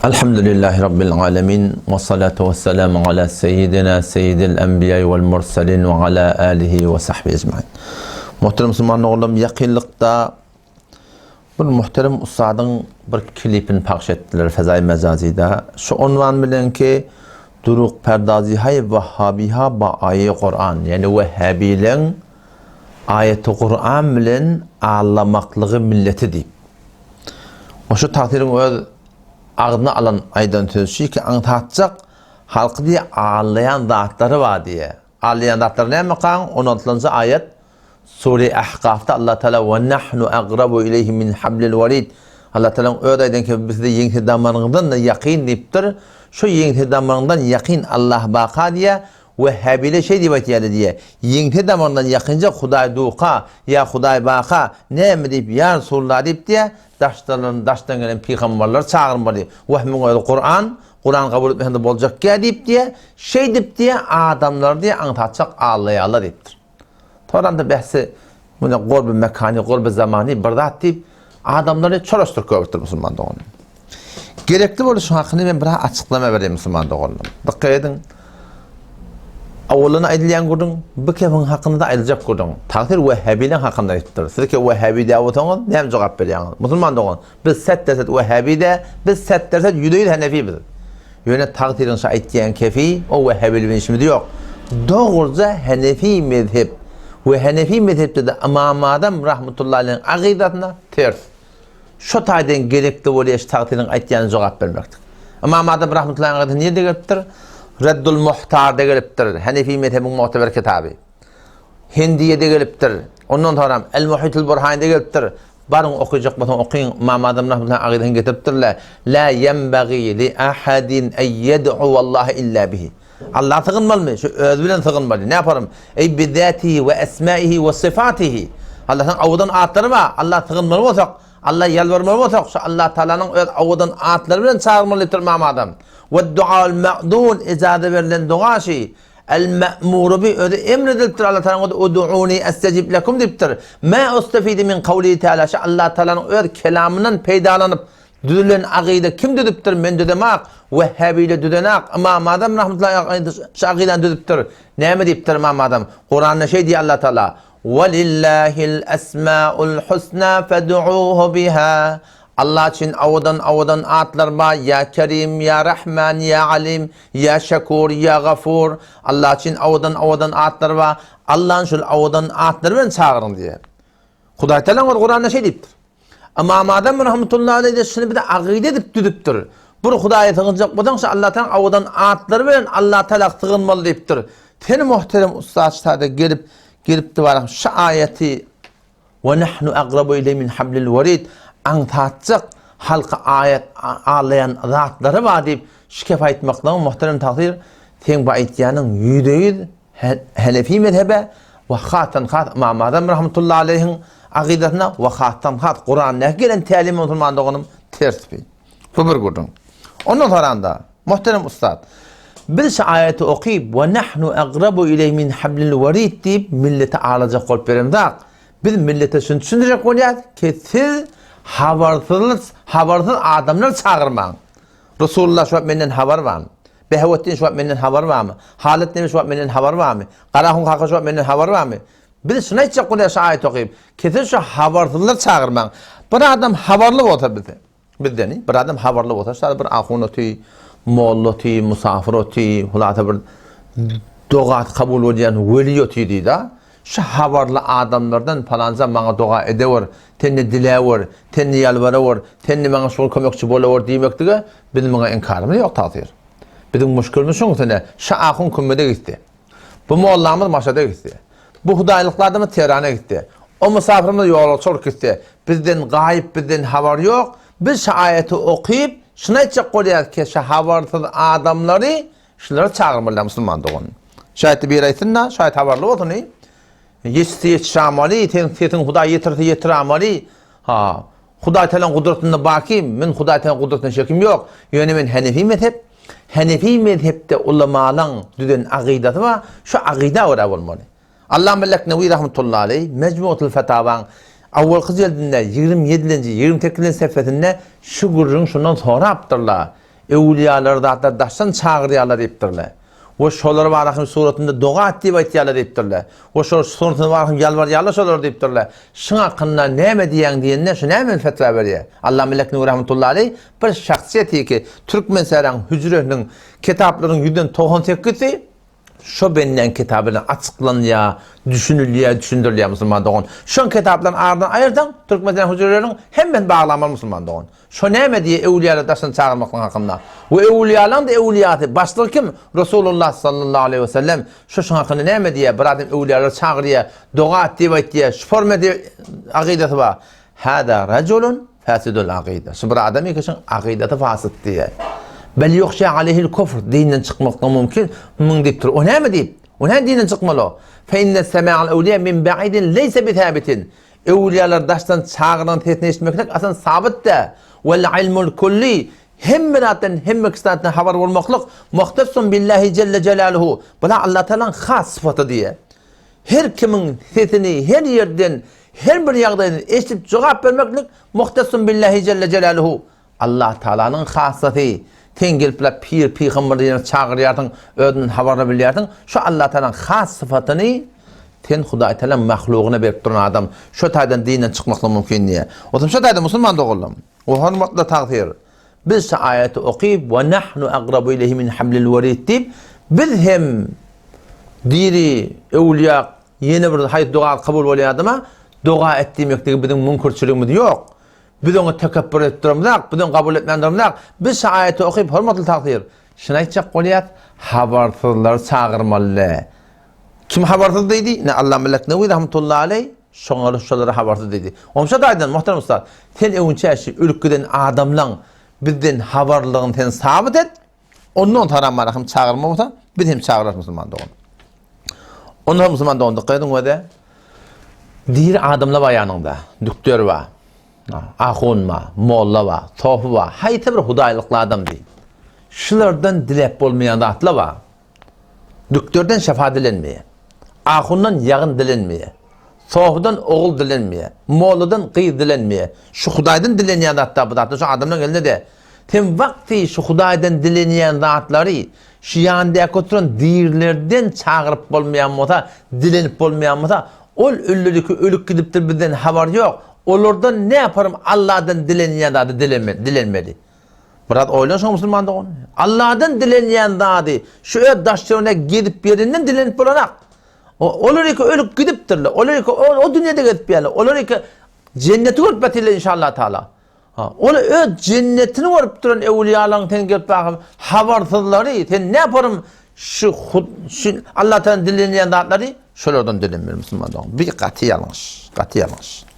Elhamdülillahi Rabbil alemin ve salatu ve selamu ala seyyidil enbiya vel mursalin ve ala alihi ve sahbihi ecmaîn. Muhterem Müslüman oğlum, yakınlıkta bir muhterem ustadın bir klipini paylaş ettiler Fezai Mecazida. Şu unvan bilen ki Duruk Perdazihay Vahhabiha ba ayet Kur'an, yani Vehhabilen ayet-i Kur'an bilen ağlamaklığı milleti deyip. O şu takdirin öz ağzına alan aydan tözü ki anlatacak halkı diye ağlayan zatları var diye. Ağlayan zatları ne makan? 16. ayet Sure-i Ahqaf'ta Allah Teala ve nahnu aqrabu ileyhi min hablil varid. Allah Teala'nın öyle aydan ki bizde yengti damarından da yakin deyiptir. Şu yengti damarından yakin Allah baka diye Vehhabile şey diye yengti damarından yakınca Huday duqa ya Huday baka ne mi deyip ya Resulullah deyip diye daştan gelen peygamberler çağırmalı. Vehmin Kur'an kabul etmeyende bolacak ya deyip diye şey deyip diye adamlar diye anlatacak ağlayalar deyiptir. Toranda bahsi buna gorbi mekani, gorbi zamani bardat deyip adamları çoruştur köpürtür Müslüman doğru. Gerekli böyle şu hakkını ben biraz açıklama vereyim Müslüman doğru. Dikkat edin. Avvalına aydilen kurdun, bu kefin hakkında da aydılacak kurdun. Takdir Vehhabi'nin hakkında aydıdır. Siz ki Vehhabi de avutanın, ne cevap veriyorsunuz? Müslüman doğun. Biz set derset Vehhabi de, biz set derset yüdeyi Hanefi bilir. Yani takdirin şahitleyen kefi, o Vehhabi'nin işimi de yok. Doğruca Hanefi mezhep ve Hanefi mezhepte de İmam Adem rahmetullahi aleyh'in akidatına ters. Şu tayden gerekli oluyor takdirin aytlayan cevap vermektir. İmam Adem rahmetullahi aleyh'in niye de geliptir? Reddul Muhtar de geliptir. Hanefi mezhebin muhteber kitabı. Hindiye de geliptir. Ondan sonra El Muhitul Burhan de geliptir. Barın okuyacak batın okuyun. İmam Adem rahmetullahi aleyh'in getiriptirler. La yenbagi li ahadin en yed'u vallahi illa bihi. Allah tığınmalı mı? Şu özbilen tığınmalı. Ne yaparım? Ey bizzatihi ve esmaihi ve sıfatihi. Allah'ın avudan atları var. Allah tığınmalı olsak, Allah yalvarmalı olsak, Allah Teala'nın öz avudan atları bilen çağırmalıdır İmam Adem. Ve dua'l ma'dun icade verilen dua şey. El-me'muru bi öde emredildir Allah Teala'nın ud'uni estecib lekum diptir. Ma ustafidi min kavli Teala. Allah Teala'nın öz kelamından peydalanıp düdülen akide kim düdüptür? Men düdemak. Vehhabiyle düdenak. İmam Adem rahmetullahi akiden düdüptür. Ne mi diptir İmam Adem? Kur'an'da şey diye Allah Teala. Velillahil esma'ul husna fed'uhu biha. Allah için avudan atlar var. Ya Kerim, Ya Rahman, Ya Alim, Ya Şekur, Ya Gafur. Allah için avudan atlar var. Allah'ın şu avudan atları ben çağırın diye. Huday Teala Kur'an'da şey deyiptir. İmam Adem rahmetullahi aleyhi şunu bir de akide edip düdüptür. Bu Huday'a tığınacak budansa Allah'tan avudan atları veren Allah Teala tığınmalı deyiptir. Teni muhterem ustaçlarda gelip de var. Şu ayeti ve nahnu aqrabu ileyhi min hablil varid anlatacak halka ayet ağlayan zatları var deyip şikayet etmekle muhterem takdir ten bu ayetyanın %100 Hanefi mezhebe ve khatan İmam Adem rahmetullahi aleyhin akidatına ve khatan Kur'an'a gelen talim Müslümanlığının ters bir. Bu bir gördün. Ondan sonra da muhterem ustad bir şu ayeti okuyup ve nahnu aqrabu ileyhi min hablil varid deyip millete ağlayacak kolup verimdak. Biz millete şunu düşünecek olacak ki siz havarsız adamlar çağırmayın. Resulullah şu an benden haber var mı? Behvettin şu an benden haber var mı? Halet Nebi şu an benden haber var mı? Karahun Kaka şu an benden haber var mı? Biz şuna içecek olacak şu ayet okuyup ki siz şu havarsızlar çağırmayın. Bir adam haberli olsa bize. Bizden bir adam haberli olsa işte bir ahun oti, moğol oti, musafir oti, hulata bir doğat kabul olayan veli oti deydi da. Şu haberli adamlardan falanca bana dua ediyor, tenni dileyor, tenni yalvarıyor, tenni bana şol kömekçi boluyor demektige bizim bana inkarımız yok takdir. Bizim müşkülümüz şunu tane şu ahun kümmede gitti. Bu moğollarımız maşada gitti. Bu hudaylıklarımız Tehran'a gitti. O misafirimiz yola çok gitti. Bizden gayip, bizden haber yok. Biz şu ayeti okuyup şuna içecek oluyor ki şu habersız adamları şunları çağırmalılar Müslüman doğun. Şayet bir ayetinde, şayet haberli oldu ne? Yetişti amali, tetin Huday yetir amali. Huday Teala'nın kudretinde bakayım, men Huday Teala'nın kudretinde şekim yok. Yani men Hanefi mezhepte ulemaların düden akidatı var, şu akide oraya olmalı. Allah Melek Nevi rahmetullahi aleyh, Mecmuatul Fetavan, avval cildinde 27. 28. sefetinde şu gurrun şundan sonra yaptırlar. evliyalar da daşsan çağırıyalar deyipdirler. O şolar barahım suratında dua ettiği baytiyalar deyipdirler. O şolar suratında barahım yalvar yalvar şolar deyipdirler. Şuna kınna neme diyen diyenler şu neme fetva veriyor. Allah melek Nur rahmetullahi aleyh bir şahsiyeti ki Türkmen Serang hücrenin kitaplarının %98'i şu benden kitabına açıklanıyor, düşündürülüyor Müslüman doğun. Şu kitapların ardından ayırdan Türkmen Serang hücrelerinin hemen bağlamalı Müslüman doğun. Şu neme diye evliyalar daşını çağırmakla hakkında. Bu evliyaların da evliyatı. Başlığı kim? Resulullah sallallahu aleyhi ve sellem. Şu hakkında neme diye bir adam evliyaları çağırıyor. Dua ettiği diye. Şu forma diye akideti var. Hâdâ raculun fâsidul akide. Şu bir adam için akideti fasit diye. Bel yokşa aleyhil kufr. Dinden çıkmakla mümkün. Mün deyip dur. O neme deyip? O ne dinden çıkmalı? Fe inne semâ'al evliya min ba'idin leyse bithabitin. Evliyalar daştan çağıran tesini eşitmeklik aslında sabit de. Vel ilmul kulli hemmenaten hemmekistan haber olmaklık muhtassun billahi celle celaluhu. Buna Allah Teala'nın has sıfatı diye. Her kimin sesini her yerden her bir yağdan eşitip cevap vermeklik muhtassun billahi celle celaluhu. Allah Teala'nın hasatı. Ten gelip pir peygamberlerini çağırıyordun, ödünün haberini biliyordun. Şu Allah Teala'nın has sıfatını ten Huday Teala mahluğuna berip duran adam şu taydan dinden çıkmakla mümkün diye. O zaman şu tayda Müslüman da oğlum. O hürmetli takdir. Biz ayeti okuyup ve nahnu aqrabu ileyhi min hablil verid deyip biz hem diri evliya yeni bir hayat dua kabul oluyor adama dua ettiğimekte bizim münkerçiliğimiz yok. Biz onu tekebbür ettiremizak, biz onu kabul etmeyemizak. Biz ayeti okuyup hürmetli takdir. Şuna aytacak oluyor, habersizler çağırmalı. Kim habersız deydi? Ne Allah melek Nevi rahmetullahi aleyh şoňlara habersız deydi. Onşa daýdan muhterem ustad, sen öňçäşi ülkeden adamlaň bizden habarlygyny sen sabit et. Ondan tarammarym çağırma bolsa, biz hem çağırar Müslüman doğun. Onlar Müslüman doğundy gaýdyň wede. Dir adamlar var yanında. Doktor var. Ahun var, molla var, tofu var. Haýta bir hudaýlykly adam değil. Şulardan dilep bolmayan atla var. Doktordan şefa dilenmeye. Ahundan yağın dilenmeye. Soğudan oğul dilenmeye. Molladan qıyı dilenmeye. Şu Hudaydan dilenmeyen hatta bu da şu adamın elinde de. Tem vakti şu Hudaydan dilenmeyen zatları şu yanında oturan dirlerden çağırıp bolmayan mota, dilenip bolmayan mota, ol ölük gidipdir bizden haber yok. Olordan ne yaparım Allah'dan dilenmeyen zatı dilenmeli. Murat oylan Müslüman da onu. Allah'dan dilenmeyen zatı şu daşlarına gidip yerinden dilenip bolanak. Olur ki ölüp gidipdirler. Olur ki o dünyada gidip yerler. Olur ki cenneti görüp betirler inşallah Teala. Onu cennetini görüp duran evliyaların ten gelip bakım habersizleri ten ne yaparım şu Allah Teala'nın dilenmeyen zatları şölerden dilenmiyor Müslümanlar. Bir katı yanlış. Katı yanlış.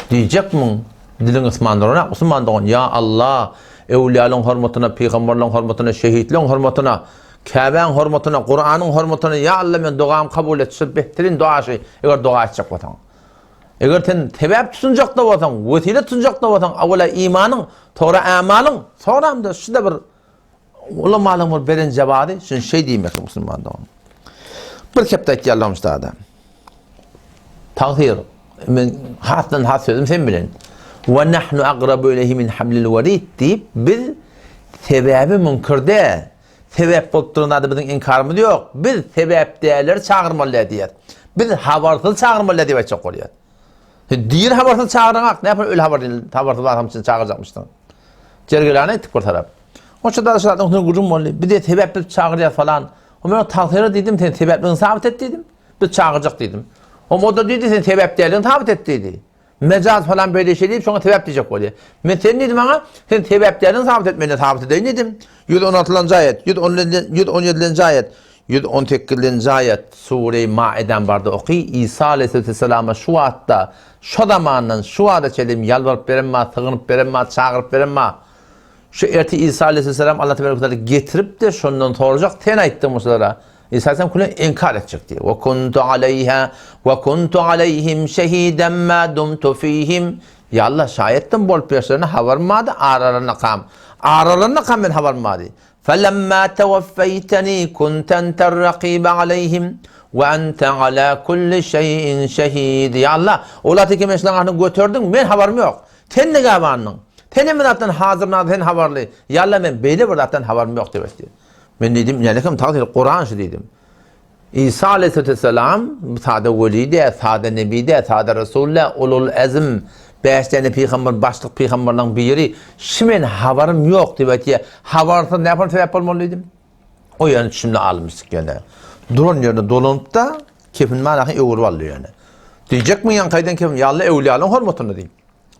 Diyecek mi dilin Müslümanlarına? Müslümanlar ya Allah evliyaların hürmetine, peygamberlerin hürmetine, şehitlerin hürmetine, Kabe'nin hürmetine, Kur'an'ın hürmetine ya Allah men duam kabul etsin. Behterin duaşı eğer dua edecek vatan. Eğer sen tebep tutunacak da vatan, vesile tutunacak da vatan, avvela imanın, sonra amalın, sonra hem de şurada bir ulamalığın bir beren cevabı, şun şey diyeyim ki Müslüman'da onu. Bir kepteki Allah'ım üstadı. Tahir, ben hasdan has sözüm sen bilin. Ve nahnu aqrabu ileyhi min hablil verid deyip biz sebebi münkirde sebep bolup bizden inkarımız yok. Biz sebep değerleri çağırmalı diye. Biz habersız çağırmalı diye çok oluyor. Diğer habersız çağırmak ne yapar öyle habersız adam için çağıracakmıştın. Cergelane ettik bir taraf. O çocuklar şartın onu gücüm oldu. Bir de sebep çağırıyor falan. O ben takdiri dedim sen sebeplerini sabit et dedim. Biz çağıracak dedim. O moda dedi sen sebep değerlerini sabit et dedi. Mecaz falan böyle şey deyip sonra sebep diyecek oluyor. Ben sen dedim bana sen sebep değerlerini sabit etmeni sabit edeyim dedim. 116. ayet, 117. ayet, 118. ayet Sure-i Ma'ide'den barda okuy. İsa Aleyhisselam'a şu hatta, şu zamandan, şu adı çelim, yalvarıp verenme, sığınıp verenme, çağırıp verenme. Şu erti İsa Aleyhisselam Allah Teala'yı getirip de şundan soracak, ten ayette Musa'lara. İsa Aleyhisselam kulunu inkar edecek diye. Ve kuntu aleyhim şehiden ma dumtu fihim. Ya Allah şahiyetten bol personel havarmadı, aralarına kam ben havarmadı. فَلَمَّا تَوَفَّيْتَنِي كُنْتَ أَنْتَ الرَّقِيبَ عَلَيْهِمْ وَأَنْتَ عَلَى كُلِّ شَيْءٍ شَهِيدٍ. Ya Allah, ola teki meşlerini götürdün, ben haberim yok. Sen ne gavanın? Tenim zatdan hazırna sen habarlı. Yalla men beyle bir zatdan habarım yok debekti. Men dedim nelekim taqdir Kur'an şu dedim. İsa aleyhisselam sade velide, sade nebide, sade resulullah, ulul azm, 5 tane peygamber, başlık peygamberlerin biri. Şimen habarım yok debekti. Habarsa ne yapar sebep olmalıydım? O yani şimdi almıştık yani. Duran yerine dolanıp da kefin manakı öğürvallı yani. Diyecek mi yan kaydan kefin? Yalla evliyalın hormatını diyeyim.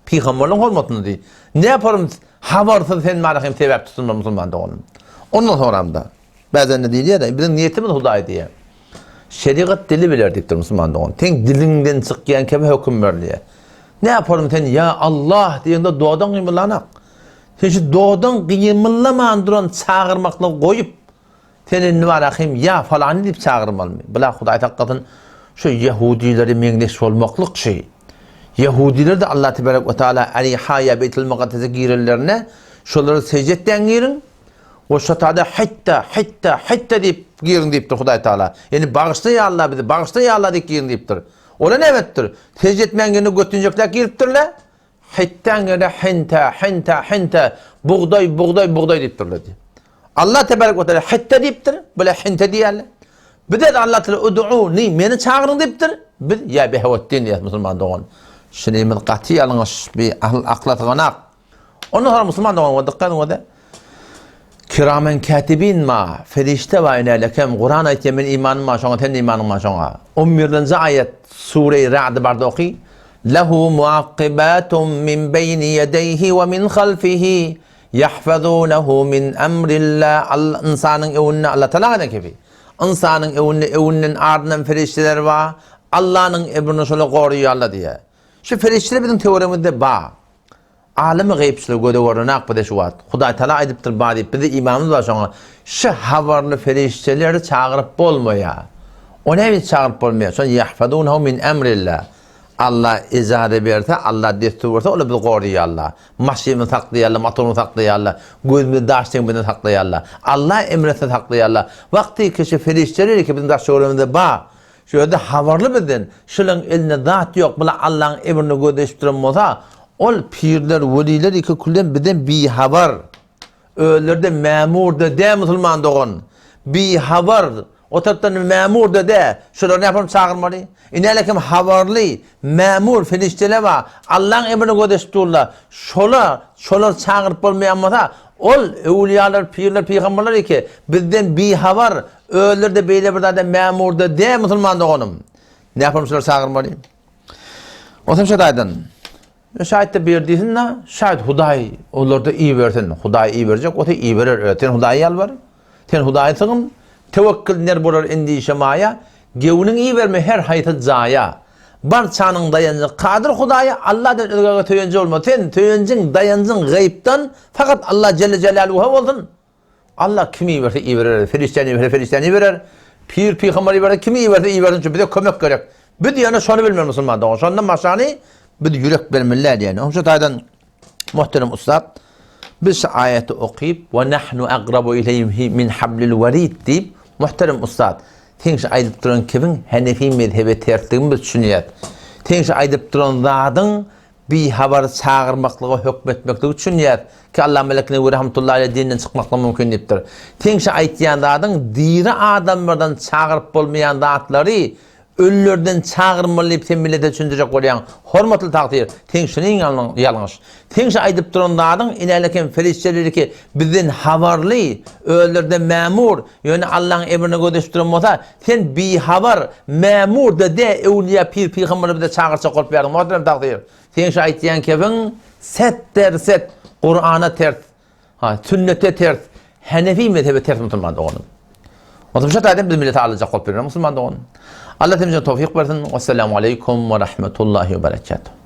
Peygamberlerin hormatını diyeyim. Ne yaparım? Havarsa sen manakı sebep tutulma Müslüman da onun. Ondan sonra da bazen ne diyor ya bizim niyetimiz Huday diye. Şeriat dili bilerdiktir Müslüman da onun. Ten dilinden çıkan kebe hüküm verliye. Ne yaparım sen ya Allah diyende doğadan kıymıllanak. Sen şu doğadan kıymıllaman duran çağırmakla koyup senin ne var akım ya falan deyip çağırmalı mı? Bila Huday hakikaten şu Yahudileri mengleş olmaklık şey. Yahudiler de Allah Tebarek ve Teala Alihaya Beytül Mukaddes'e girirlerine şoları secdetten girin. O şatada hitta deyip girin deyiptir Huday Teala. Yani bağışla ya Allah bizi, bağışla ya Allah deyip girin deyiptir. Ola ne evettir? Secdetmen günü götünecekler giriptirler. Hittan günü hinta buğday deyiptirler. Allah Tebarek ve Teala hitta deyiptir. Böyle hinta diyerler. Bir de Allah Teala ud'uni beni çağırın deyiptir. Bir ya behevettin ya Müslüman doğun. Şimdi min qati alınış bir aklat ganak. Ondan sonra Müslüman doğun ve dikkat ve kiramen katibin ma ferişte ve inelekem Kur'an ayet yemin imanım ma şoňa ten imanım ma şoňa 11-nji ayet Sure-i Ra'd barda oky lehu muaqqibatun min beyni yedeyhi ve min halfihi yahfazunehu min emrillah insanın evine Allah Teala ne gibi insanın evinin ardından ferişteler var Allah'ın emrini şöyle koruyor Allah diye şu ferişteler bizim teorimizde ba alemi gayipçilik göde varanak bu da şu vat. Huday Teala ediptir badi. Bir de imamımız var sonra. Şu havarlı ferişteleri çağırıp bolmaya. O ne çağırıp bolmaya? Sonra yahfadunehu min emrillah. Allah izade berse, Allah destur verse, onu bir koruyor Allah. Maşini saklıyor Allah, motorunu saklıyor Allah. Gözümü daştığın birini saklıyor Allah. Allah emretini saklıyor Allah. Vakti kişi ferişteleri ki bizim daştığımızda ba. Şöyle havarlı bizden. Şunun eline zat yok. Bula Allah'ın emrini gödeşip durmasa ol pirler, veliler iki kullen birden bir haber. Öylerde memur da de Müslüman doğun. Bir haber. O taraftan memur da de. Şurada ne yapalım çağırmalı? İnelekim haberli, memur, filistele var. Allah'ın emrini gödeştirdiler. Şolar çağırıp olmayanmasa ol evliyalar, pirler, peygamberler iki birden bir haber. Öylerde böyle bir de memur da de Müslüman doğunum. Ne yapalım şolar çağırmalı? O zaman şaydın. Şayet de bir diyorsun da şayet Huday onlar da iyi versin. Huday iyi verecek. O da iyi verir. Sen Huday'ı yalvar. Sen Huday'ı sığın. Tevekkül ner bular endişe maya. Gevinin iyi verme her hayatı zaya. Barçanın dayancı kadir Huday'a Allah'dan ılgaga töyencü olma. Sen töyencin dayancın gayipten fakat Allah Celle Celaluhu oldun. Allah kimi iyi verse iyi verir. Ferişteni iyi verir. Pir peygamber iyi verir. Kimi iyi verse iyi verir. Çünkü bir de kömek gerek. Bir de yani şunu bilmiyor Müslüman. Şundan başını bir yürek vermirler yani. Onun için aydan muhterem ustad biz ayeti okuyup ve nahnu aqrabu ileyhi min hablil varid deyip muhterem ustad tenşi aydıp duran kibin Hanefi mezhebi tertligimiz düşünüyet. Tenşi aydıp duran zadın bir haber çağırmaklığı hükmetmekliği düşünüyet ki Allah melekine ve rahmetullahi aleyhi dininden çıkmakla mümkün deyiptir. Tenşi aytyan zadın diri adamlardan çağırıp olmayan zatları ölülerden çağırmalayıp sen millete düşündürecek olayan hormatlı takdir. Tenşinin yalnız. Tenşi aydıp duranlardan inerleken ferişteleri ki bizden havarlı, ölülerden memur, yani Allah'ın emrine gödeşip duranmasa sen bir havar, memur da de evliya pir peygamberleri de çağırsa kolp verdin. Muhterem takdir. Tenşi aytyan kevin set der set, Kur'an'a tert, sünnete tert, Hanefi mezhebi tert Müslüman doğunun. O zaman şart aydan biz millete alacak kolp verir Müslüman doğunun. Allah temizliğine tevfik versin. Vesselamu aleyküm ve rahmetullahi ve berekatuhu.